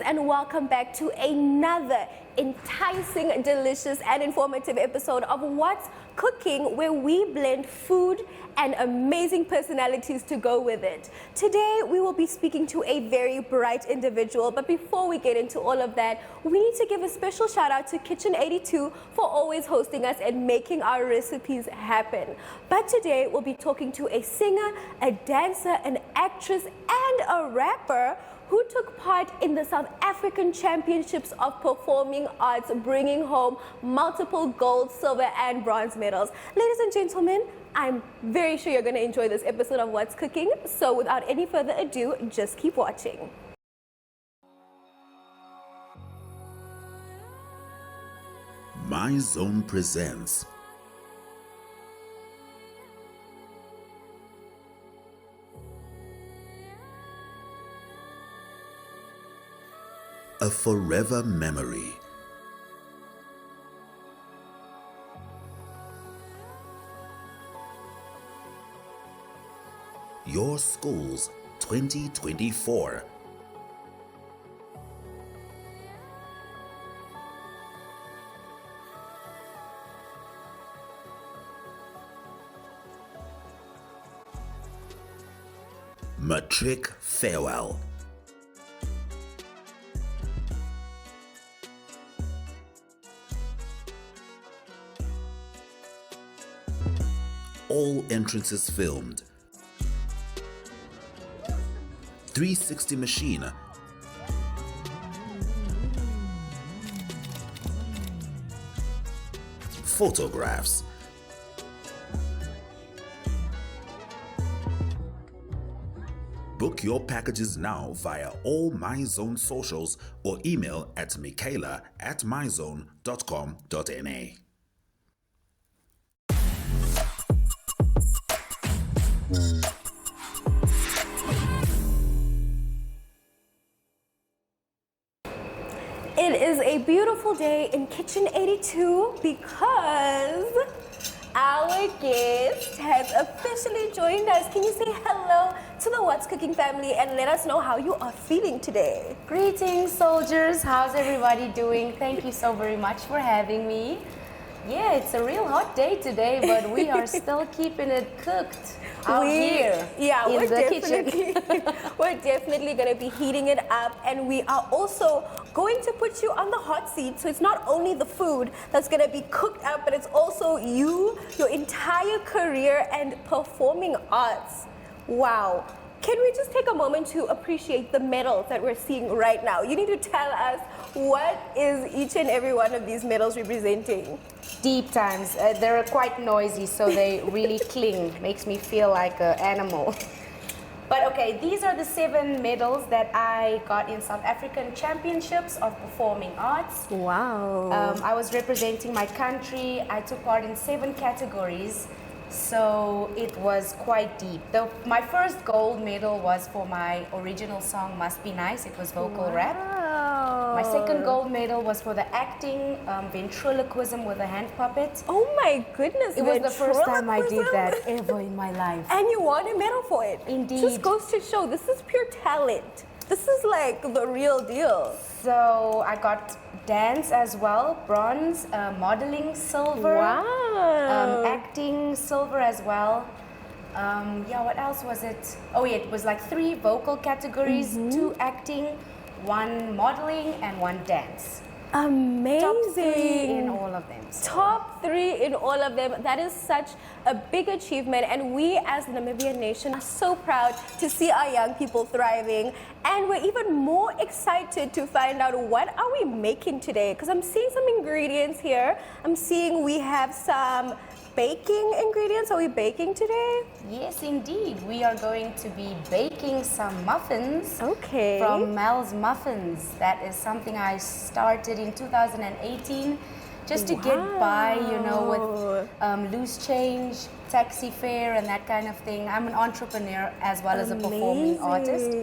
and welcome back to another enticing, delicious, and informative episode of What's Cooking, where we blend food and amazing personalities to go with it. Today, we will be speaking to a very bright individual, but before we get into all of that, we need to give a special shout out to Kitchen 82 for always hosting us and making our recipes happen. But today, we'll be talking to a singer, a dancer, an actress, and a rapper who took part in the South African Championships of Performing Arts, bringing home multiple gold, silver, and bronze medals. Ladies and gentlemen, I'm very sure you're going to enjoy this episode of What's Cooking. So without any further ado, just keep watching. My Zone presents A Forever Memory. Your Schools 2024. Matric Farewell. All entrances filmed. 360 machine. Photographs. Book your packages now via all My Zone socials or email at michaela@myzone.com.na. It is a beautiful day in Kitchen 82 because our guest has officially joined us. Can you say hello to the What's Cooking family and let us know how you are feeling today? Greetings, soldiers. How's everybody doing? Thank you so very much for having me. Yeah, it's a real hot day today, but we are still keeping it cooked out here in the kitchen. We're definitely going to be heating it up, and we are also going to put you on the hot seat. So it's not only the food that's going to be cooked up, but it's also you, your entire career, and performing arts. Wow. Can we just take a moment to appreciate the medals that we're seeing right now? You need to tell us, what is each and every one of these medals representing? Deep times. They're quite noisy, so they really cling. Makes me feel like an animal. But okay, these are the 7 medals that I got in South African Championships of Performing Arts. Wow. I was representing my country. I took part in 7 categories. So it was quite deep. My first gold medal was for my original song, Must Be Nice. It was vocal rap. My second gold medal was for the acting, ventriloquism with a hand puppet. Oh my goodness. It was the first time I did that ever in my life. And you won a medal for it. Indeed. Just goes to show, this is pure talent. This is like the real deal. So I got dance as well, bronze, modeling, silver. Wow. Acting, silver as well. Yeah, what else was it? Oh yeah, it was like 3 vocal categories, 2 acting, 1 modeling, and 1 dance. Amazing. Top 3 in all of them. So. Top 3 in all of them. That is such a big achievement, and we as the Namibian nation are so proud to see our young people thriving, and we're even more excited to find out what are we making today, because I'm seeing some ingredients here. I'm seeing we have some baking ingredients. Are we baking today? Yes, indeed. We are going to be baking some muffins. Okay. From Mel's Muffins. That is something I started in 2018 just to get by, you know, with loose change, taxi fare, and that kind of thing. I'm an entrepreneur as well as a performing artist.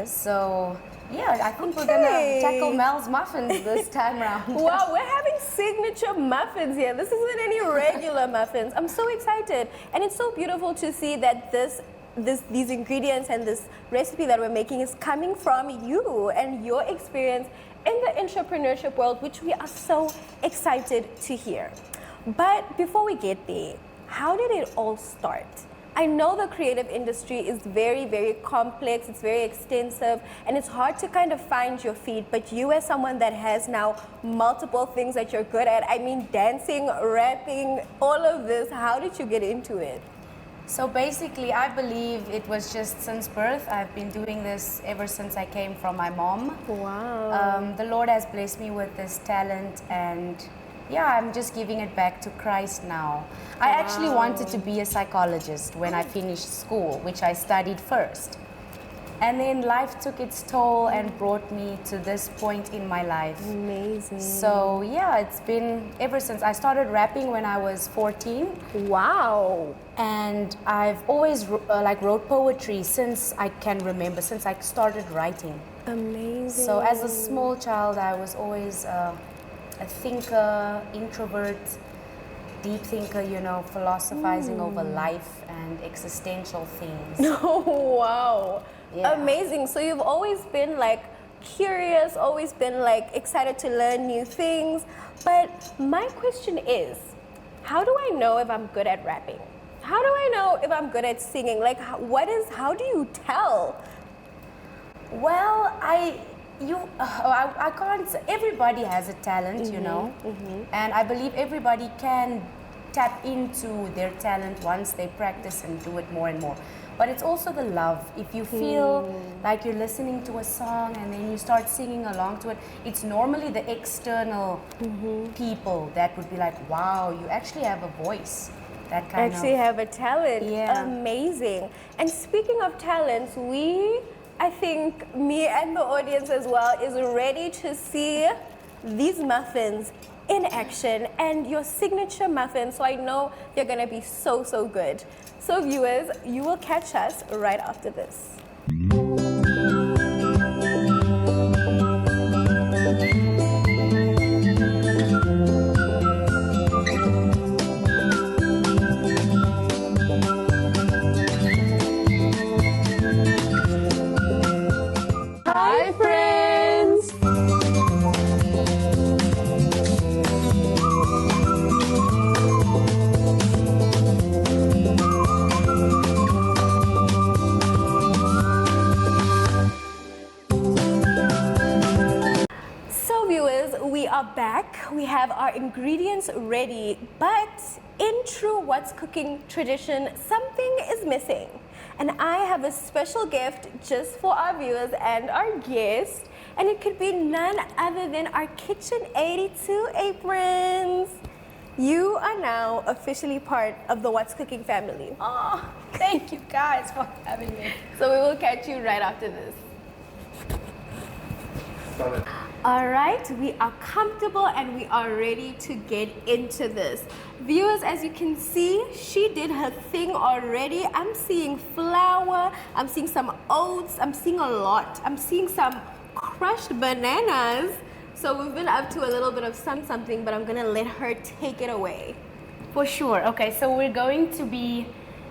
So yeah, I think we're gonna tackle Mel's Muffins this time around. Wow, we're having signature muffins here. This isn't any regular muffins. I'm so excited. And it's so beautiful to see that this these ingredients and this recipe that we're making is coming from you and your experience in the entrepreneurship world, which we are so excited to hear. But before we get there, how did it all start? I know the creative industry is very, very complex, it's very extensive, and it's hard to kind of find your feet, but you as someone that has now multiple things that you're good at, I mean dancing, rapping, all of this, how did you get into it? So basically, I believe it was just since birth. I've been doing this ever since I came from my mom. Wow. The Lord has blessed me with this talent, and yeah, I'm just giving it back to Christ now. I actually wanted to be a psychologist when I finished school, which I studied first. And then life took its toll and brought me to this point in my life. Amazing. So yeah, it's been ever since. I started rapping when I was 14. Wow. And I've always wrote poetry since I can remember, since I started writing. Amazing. So as a small child, I was always a thinker, introvert, deep thinker, you know, philosophizing over life and existential things. Oh, wow. Yeah. Amazing. So you've always been like curious, always been like excited to learn new things. But my question is, how do I know if I'm good at rapping? How do I know if I'm good at singing? Like, how do you tell? Well, I can't say. Everybody has a talent, you know, and I believe everybody can tap into their talent once they practice and do it more and more. But it's also the love. If you feel like you're listening to a song and then you start singing along to it, it's normally the external people that would be like, wow, you actually have a voice. That kind Actually of have a talent. Yeah. Amazing. And speaking of talents, I think me and the audience as well is ready to see these muffins in action and your signature muffin. So I know you're gonna be so, so good. So viewers, you will catch us right after this. Hi friends! So viewers, we are back. We have our ingredients ready, but in true What's Cooking tradition, something is missing. And I have a special gift just for our viewers and our guests, and it could be none other than our Kitchen 82 aprons. You are now officially part of the What's Cooking family. Oh, thank you guys for having me. So we will catch you right after this. All right, we are comfortable and we are ready to get into this. Viewers, as you can see, she did her thing already. I'm seeing flour, I'm seeing some oats, I'm seeing a lot. I'm seeing some crushed bananas. So we've been up to a little bit of something, but I'm gonna let her take it away. For sure. Okay, so we're going to be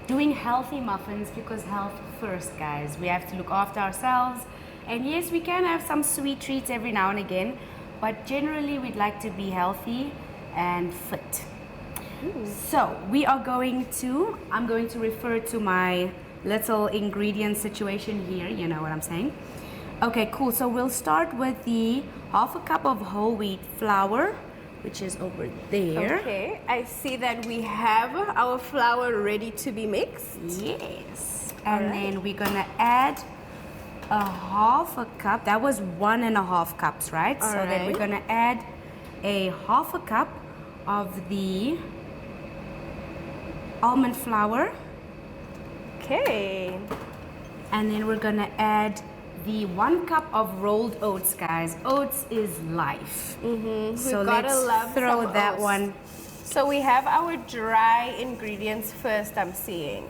doing healthy muffins because health first, guys. We have to look after ourselves. And yes, we can have some sweet treats every now and again, but generally we'd like to be healthy and fit. So I'm going to refer to my little ingredient situation here, you know what I'm saying? Okay, cool. So we'll start with the half a cup of whole wheat flour, which is over there. Okay, I see that we have our flour ready to be mixed. Yes. And then we're gonna add a half a cup. That was 1.5 cups, right? So then we're gonna add a half a cup of the almond flour. Okay. And then we're gonna add the 1 cup of rolled oats, guys. Oats is life. So let's throw that one. So we have our dry ingredients first, I'm seeing.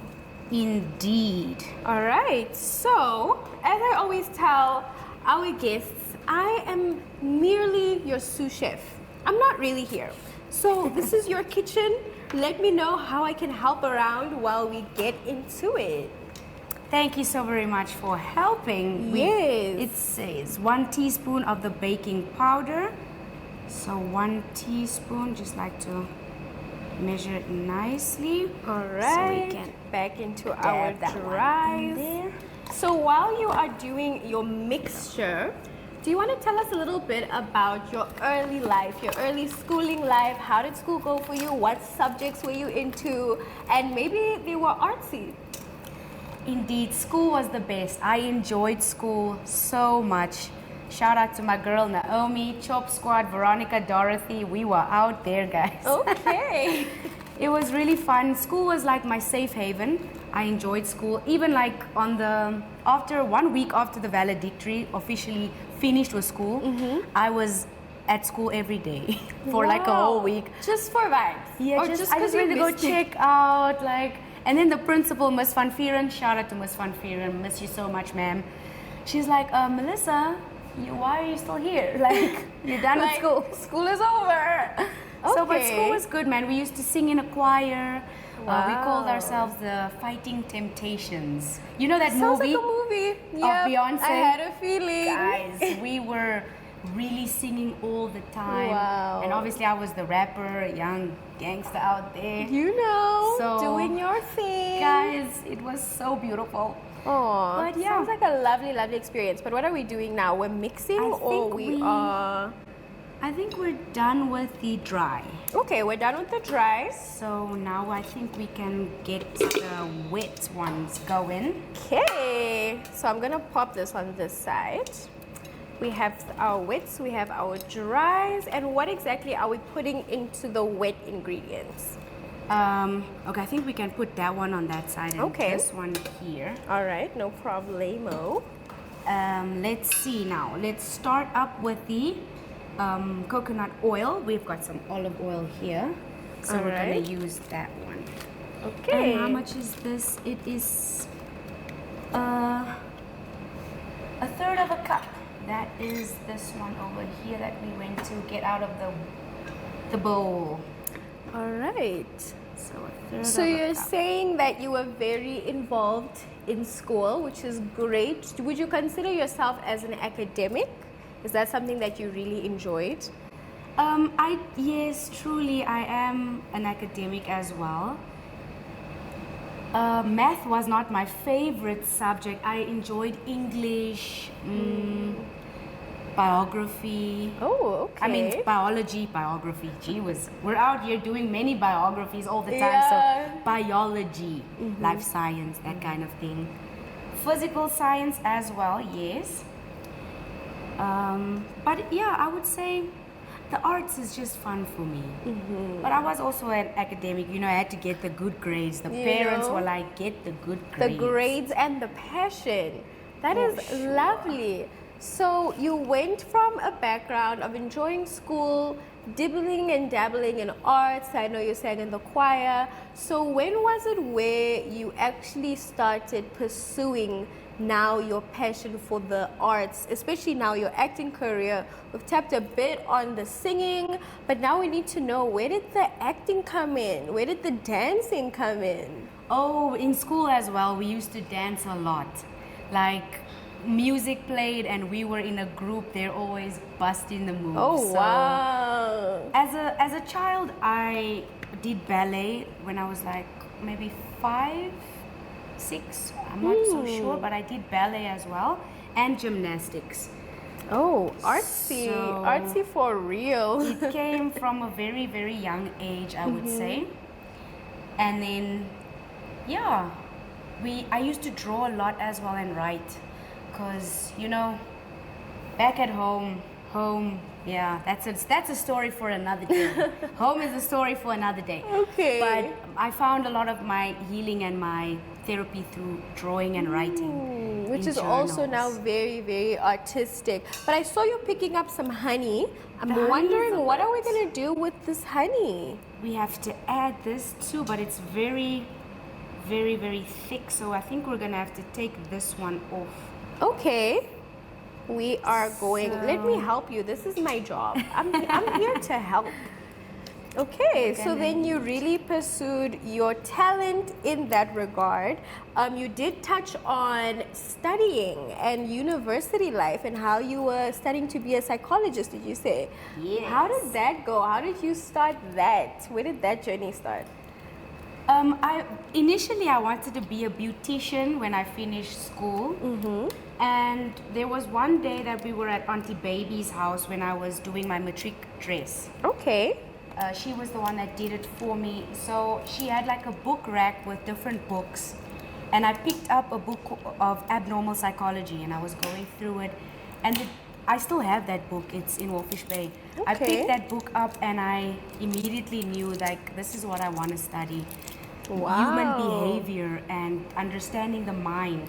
Indeed. All right, so as I always tell our guests, I am merely your sous chef. I'm not really here. So this is your kitchen. Let me know how I can help around while we get into it. Thank you so very much for helping. Yes. It says 1 teaspoon of the baking powder. So 1 teaspoon, just like to measure it nicely. All So right. we can back into our dab that one in dries. there. So while you are doing your mixture, do you want to tell us a little bit about your early life, your early schooling life? How did school go for you? What subjects were you into? And maybe they were artsy. Indeed, school was the best. I enjoyed school so much. Shout out to my girl Naomi, Chop Squad, Veronica, Dorothy. We were out there, guys. Okay. It was really fun. School was like my safe haven. I enjoyed school. Even like after 1 week after the valedictory officially finished with school, I was at school every day for like a whole week. Just for vibes? Yeah, Or I 'cause just you went to go missed it? check out and then the principal, Miss Van Vieren, shout out to Miss Van Vieren, miss you so much, ma'am. She's like, Melissa, why are you still here? Like, you're done with school. School is over. So, but Okay. school was good, man. We used to sing in a choir. We Wow. called ourselves the Fighting Temptations. You know that Sounds movie? like a movie. Yeah, Beyonce? I had a feeling. Guys, we were really singing all the time. Wow. And obviously, I was the rapper, young gangster out there. You know, So, doing your thing. Guys, it was so beautiful. Oh, But yeah. sounds like a lovely, lovely experience. But what are we doing now? We're mixing, I or think we we- are? I think we're done with the dry. Okay, we're done with the dries. So now I think we can get the wet ones going. Okay, so I'm gonna pop this on this side. We have our wets, we have our dries, and what exactly are we putting into the wet ingredients? Okay, I think we can put that one on that side and Okay. this one here. All right, no problemo. Let's see now. Let's start up with the coconut oil. We've got some olive oil here. So we're Alright. gonna use that one. Okay. And how much is this? It is a third of a cup. That is this one over here that we went to get out of the bowl. All right. So a third So of a you're cup. saying that you were very involved in school, which is great. Would you consider yourself as an academic? Is that something that you really enjoyed? Yes, truly, I am an academic as well. Math was not my favorite subject. I enjoyed English, biography. Oh, okay. I mean, biography. Gee whiz. We're out here doing many biographies all the time. Yeah. So, biology, life science, that kind of thing. Physical science as well, yes. But yeah, I would say the arts is just fun for me. But I was also an academic. You know, I had to get the good grades. The You parents know, were like, get the good the grades. grades and the passion. That For is sure. lovely. So you went from a background of enjoying school, dibbling and dabbling in arts. I know you sang in the choir. So when was it where you actually started pursuing now your passion for the arts, especially now your acting career? We've tapped a bit on the singing, but now we need to know, where did the acting come in? Where did the dancing come in? Oh, in school as well, we used to dance a lot. Like, music played and we were in a group, they're always busting the moves. Oh, So, wow. As a child, I did ballet when I was like maybe 5, 6. I'm not so sure, but I did ballet as well, and gymnastics. Oh, artsy. So- Artsy for real. It came from a very, very young age, I would say. And then, yeah, I used to draw a lot as well and write. Because, you know, back at home, yeah, that's a story for another day. Home is a story for another day. Okay. But I found a lot of my healing and my therapy through drawing and writing. Which in is also now journals. very, very artistic. But I saw you picking up some honey. I'm The honey is wondering, a what are we lot. going to do with this honey? We have to add this too, but it's very, very, very thick. So I think we're gonna have to take this one off. Okay. We are going. Let me So- help you. This is my job. I'm here to help. Okay, so then you really pursued your talent in that regard. You did touch on studying and university life and how you were studying to be a psychologist, did you say? Yes. How did that go? How did you start that? Where did that journey start? Initially I wanted to be a beautician when I finished school. And there was one day that we were at Auntie Baby's house when I was doing my matric dress. Okay. She was the one that did it for me. So she had like a book rack with different books. And I picked up a book of abnormal psychology and I was going through it. And I still have that book. It's in Wolfish Bay. I Okay. picked that book up and I immediately knew like this is what I want to study. Wow. Human behavior and understanding the mind.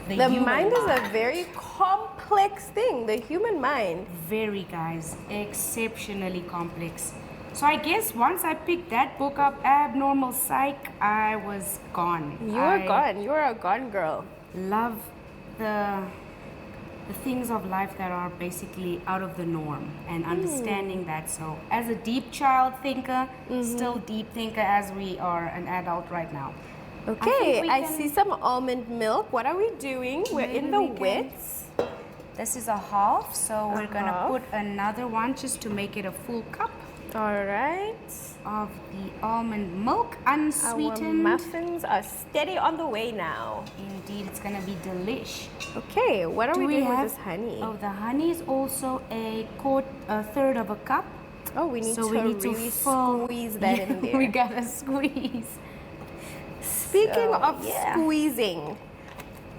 The human mind is a very complex thing, the human mind. Very, guys, exceptionally complex. So I guess once I picked that book up, Abnormal Psych, I was gone. You were gone. You were a gone girl. Love the things of life that are basically out of the norm and understanding that. So as a deep child thinker, still deep thinker as we are an adult right now. Okay, we I can- see some almond milk. What are we doing? We're in Maybe the we can- wets. This is a half, so we're gonna half. put another one just to make it a full cup All right. of the almond milk, Our unsweetened. muffins are steady on the way now. Indeed, it's gonna be delish. Okay, what are Do we we doing have- with this honey? Oh, the honey is also a third of a cup. Oh, we need so to we need to really fill- squeeze that in there. we gotta squeeze. Speaking So, of yeah. squeezing,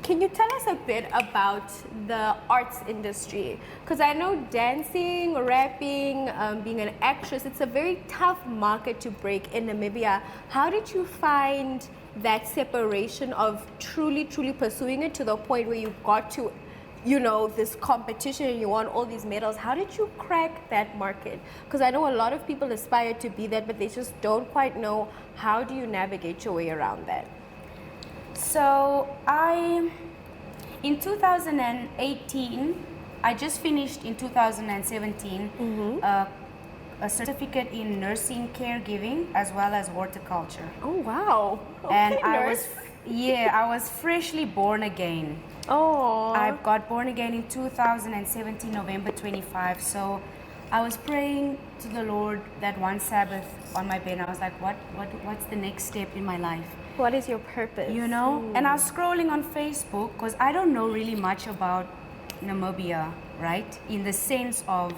can you tell us a bit about the arts industry? Because I know dancing, rapping, being an actress, it's a very tough market to break in Namibia. How did you find that separation of truly pursuing it to the point where you got to, you know, this competition and you won all these medals? How did you crack that market? Because I know a lot of people aspire to be that, but they just don't quite know how do you navigate your way around that. So in 2018, I just finished in 2017 a certificate in nursing caregiving as well as horticulture. Oh wow! Okay, And nurse. I was freshly born again. Oh, I got born again in 2017, November 25. So I was praying to the Lord that one Sabbath on my bed. I was like, what's the next step in my life? what is your purpose? You know? And I was scrolling on Facebook because I don't know really much about Namibia, right? In the sense of,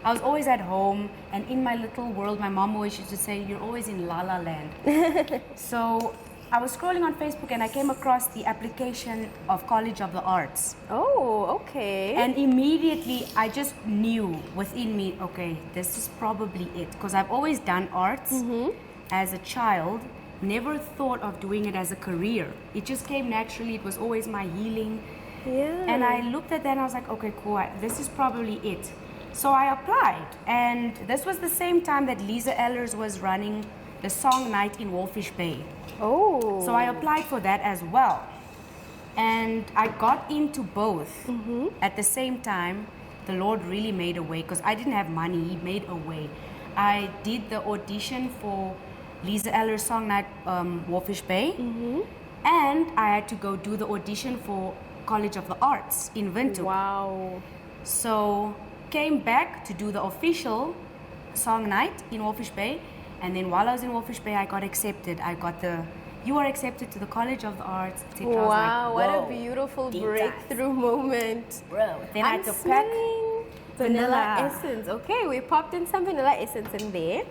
I was always at home and in my little world, my mom always used to say, you're always in La La Land. So I was scrolling on Facebook and I came across the application of College of the Arts. Oh, okay. And immediately I just knew within me, okay, this is probably it. Because I've always done arts as a child, never thought of doing it as a career. It just came naturally. It was always my healing. yeah. And I looked at that and I was like, okay, cool, this is probably it. So I applied. And this was the same time that Lisa Ellers was running the song night in Wolfish Bay. Oh. So I applied for that as well. And I got into both at the same time. The Lord really made a way because I didn't have money. He made a way. I did the audition for Lisa Eller's song night, Wolfish Bay. And I had to go do the audition for College of the Arts in Windhoek. Wow. So came back to do the official song night in Wolfish Bay. And then while I was in Wolfish Bay, I got accepted. You are accepted to the College of the Arts. I was Wow, like, what a whoa, beautiful deep breakthrough moment. bro. Then I I'm had to pack. smelling vanilla essence. Okay, we popped in some vanilla essence in there.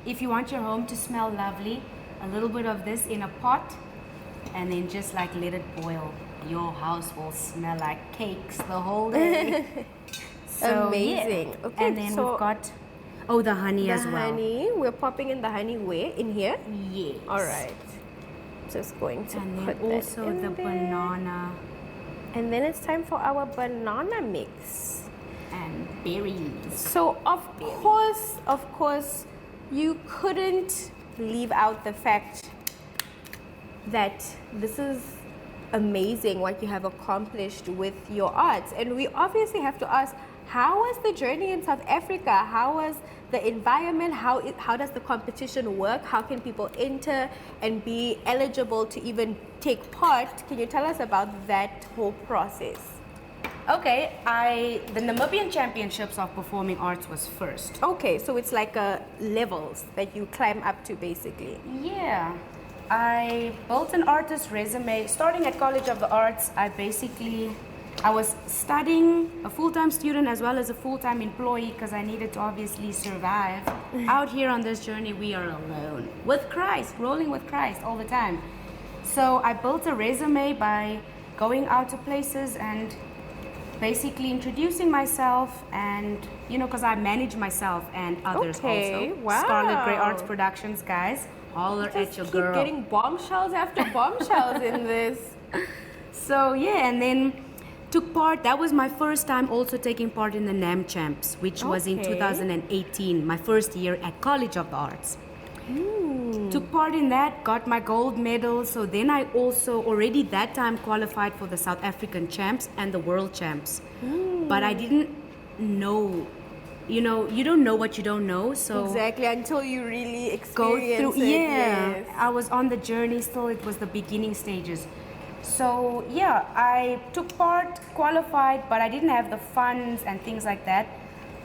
If you want your home to smell lovely, a little bit of this in a pot, and then just like let it boil. Your house will smell like cakes the whole day. So, Amazing. yeah. Okay, and then so we've got the honey the as well. honey. We're popping in the honey where? In here? Yes. All right. Just going to And put then that also in the there. banana And then it's time for our banana mix. and berries. So of course, you couldn't leave out the fact that this is amazing what you have accomplished with your arts. And we obviously have to ask, how was the journey in South Africa? How was the environment? How does the competition work? How can people enter and be eligible to even take part? Can you tell us about that whole process? Okay, the Namibian Championships of Performing Arts was first. Okay, so it's like levels that you climb up to, basically. Yeah, I built an artist resume. Starting at College of the Arts, I was studying, a full-time student as well as a full-time employee, because I needed to obviously survive. Out here on this journey, we are alone. With Christ, rolling with Christ all the time. So I built a resume by going out to places and basically introducing myself, and because I manage myself and others Okay, also. wow. Scarlet Grey Arts Productions, guys. Holler at your Keep girl. getting bombshells after bombshells in this. So yeah, and then took part. That was my first time also taking part in the NAM Champs, which was in Okay. 2018, my first year at College of the Arts. Took part in that, got my gold medal. So then I also already that time qualified for the South African Champs and the World Champs. But I didn't know, you don't know what you don't know. So Exactly, until you really go experience through. it. Yeah, Yes. I was on the journey still. It was the beginning stages. So yeah, I took part, qualified, but I didn't have the funds and things like that.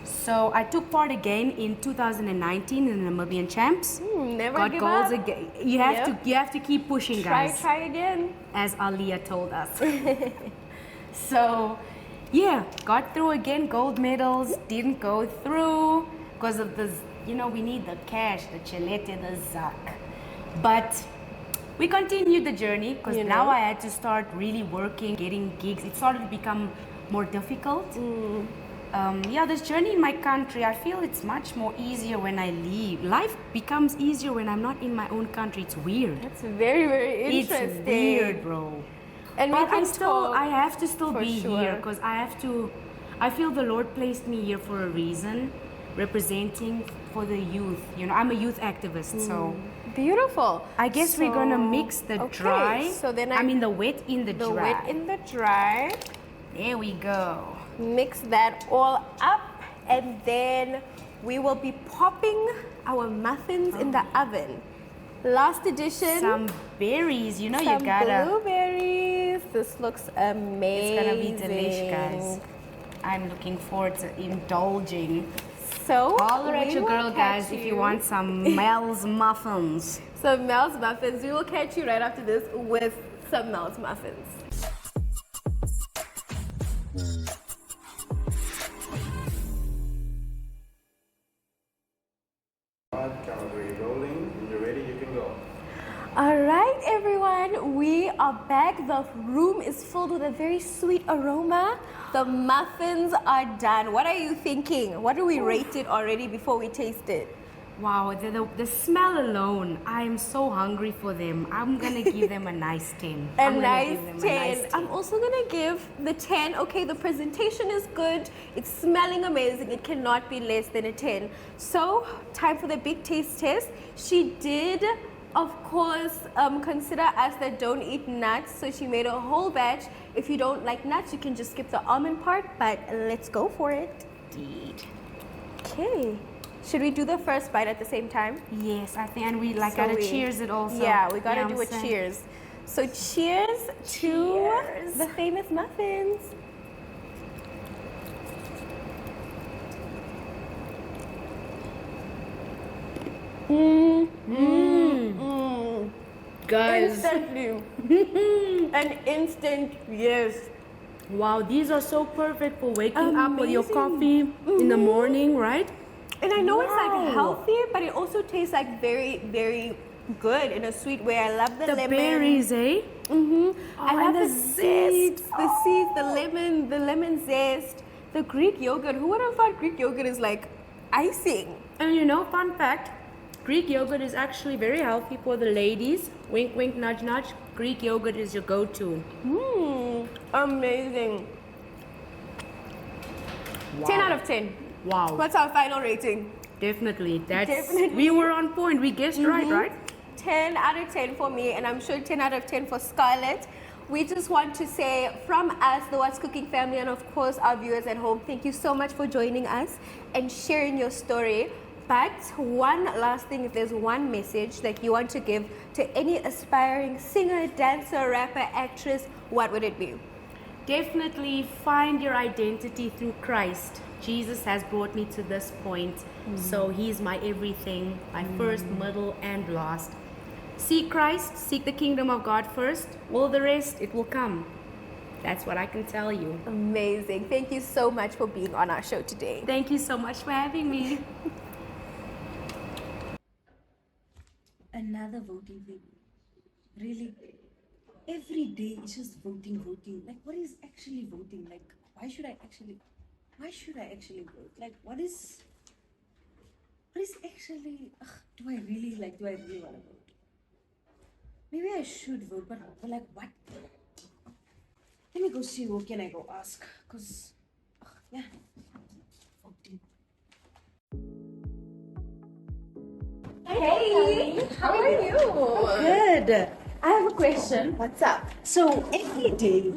So I took part again in 2019 in the Namibian Champs. Never Got give goals up. again. Yep. You have to keep pushing, guys. Try again. As Aliyah told us. So yeah, got through again, gold medals. Didn't go through because of this. We need the cash, the chelete, the zak. But we continued the journey because now I had to start really working, getting gigs. It started to become more difficult. This journey in my country, I feel it's much more easier when I leave. Life becomes easier when I'm not in my own country. It's weird. That's very, very interesting. It's weird, bro. And we But can I have to still for be sure. here because I feel the Lord placed me here for a reason, representing for the youth. I'm a youth activist, so Beautiful. I guess we're gonna mix the okay, dry. So then I mean the wet in the the dry. wet in the dry. There we go. Mix that all up, and then we will be popping our muffins in the oven. Last edition. Some berries, you some gotta. blueberries. This looks amazing. It's gonna be delish, guys. I'm looking forward to indulging. So Holler at we your will girl, guys, catch if you want some Mel's muffins. some Mel's muffins. We will catch you right after this with some Mel's muffins. Camera rolling. When you're ready, you can go. All right, everyone, we are back. The room is filled with a very sweet aroma. The muffins are done. What are you thinking? What do we rate it already before we taste it? Wow, the smell alone, I'm so hungry for them. I'm gonna give them a nice 10. A I'm gonna nice give them 10. I'm also gonna give the 10. Okay, the presentation is good. It's smelling amazing. It cannot be less than a 10. So, time for the big taste test. She did, of course, consider us that don't eat nuts. So she made a whole batch. If you don't like nuts, you can just skip the almond part. But let's go for it. Indeed. Okay. Should we do the first bite at the same time? Yes, I think, and we So gotta we- cheers it also. Yeah, we gotta You know do what a I'm saying? cheers. So cheers to the famous muffins. Guys, Instantly. An instant yes. wow, these are so perfect for waking up with your Amazing. coffee in the morning, right? And I know it's Wow. like healthy, but it also tastes like very, very good in a sweet way. I love the The lemon. berries, eh? I love and the the seeds, zest. the lemon zest, the Greek yogurt. Who would have thought Greek yogurt is like icing? And fun fact, Greek yogurt is actually very healthy for the ladies. Wink, wink, nudge, nudge. Greek yogurt is your go-to. Amazing. 10 out of 10. Wow. What's our final rating? Definitely. Definitely. We were on point. We guessed right? 10 out of 10 for me, and I'm sure 10 out of 10 for Scarlett. We just want to say from us, the What's Cooking family, and of course our viewers at home, thank you so much for joining us and sharing your story. But one last thing, if there's one message that you want to give to any aspiring singer, dancer, rapper, actress, what would it be? Definitely find your identity through Christ. Jesus has brought me to this point, so He's my everything, my first, middle, and last. Seek Christ, seek the kingdom of God first. All the rest, it will come. That's what I can tell you. Amazing. Thank you so much for being on our show today. Thank you so much for having me. Another voting thing. Really, every day it's just voting. Like, what is actually voting? Like, why should I actually vote? Like, what is actually, do I really want to vote? Maybe I should vote, but like, what? Let me go see who can I go ask, cause, yeah, voting. Hey, how are you? Good. I have a question. What's up? So every day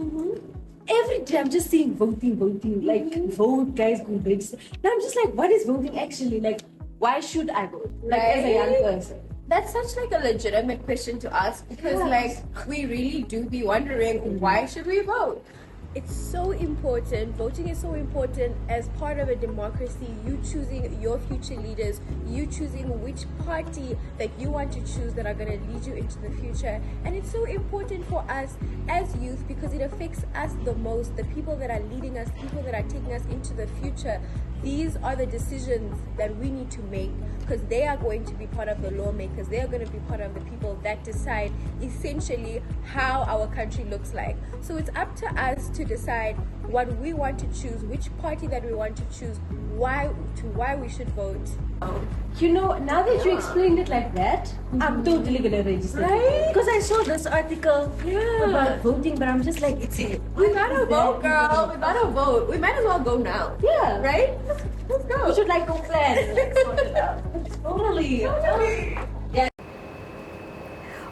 I'm just seeing voting, like vote, guys, go register. Now I'm just like, what is voting actually? Like, why should I vote? Like, as a young person. That's such like a legitimate question to ask because like we really do be wondering why should we vote? It's so important. Voting is so important as part of a democracy. You choosing your future leaders, you choosing which party that you want to choose that are going to lead you into the future. And it's so important for us as youth because it affects us the most. The people that are leading us, people that are taking us into the future. These are the decisions that we need to make because they are going to be part of the lawmakers. They are going to be part of the people that decide essentially how our country looks like. So it's up to us to decide what we want to choose, which party that we want to choose, why we should vote. You know, now that you explained it like that, I'm totally gonna register. Right? Because I saw this article about voting, but I'm just like, it's a. We gotta vote, girl. We gotta vote. We might as well go now. Yeah. Right? Let's go. We should like go plan. Like, sort it out. Totally. Yeah.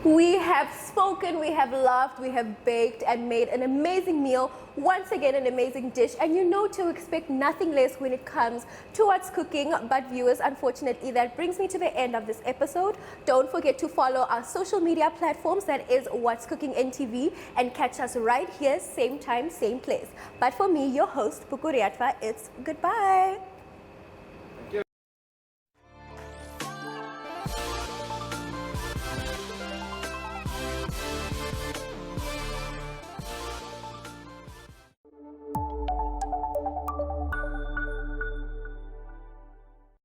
We have spoken, we have laughed, we have baked and made an amazing meal. Once again, an amazing dish. And you know to expect nothing less when it comes to What's Cooking. But viewers, unfortunately, that brings me to the end of this episode. Don't forget to follow our social media platforms. That is What's Cooking NTV. And catch us right here, same time, same place. But for me, your host, Puku Riatva, it's goodbye.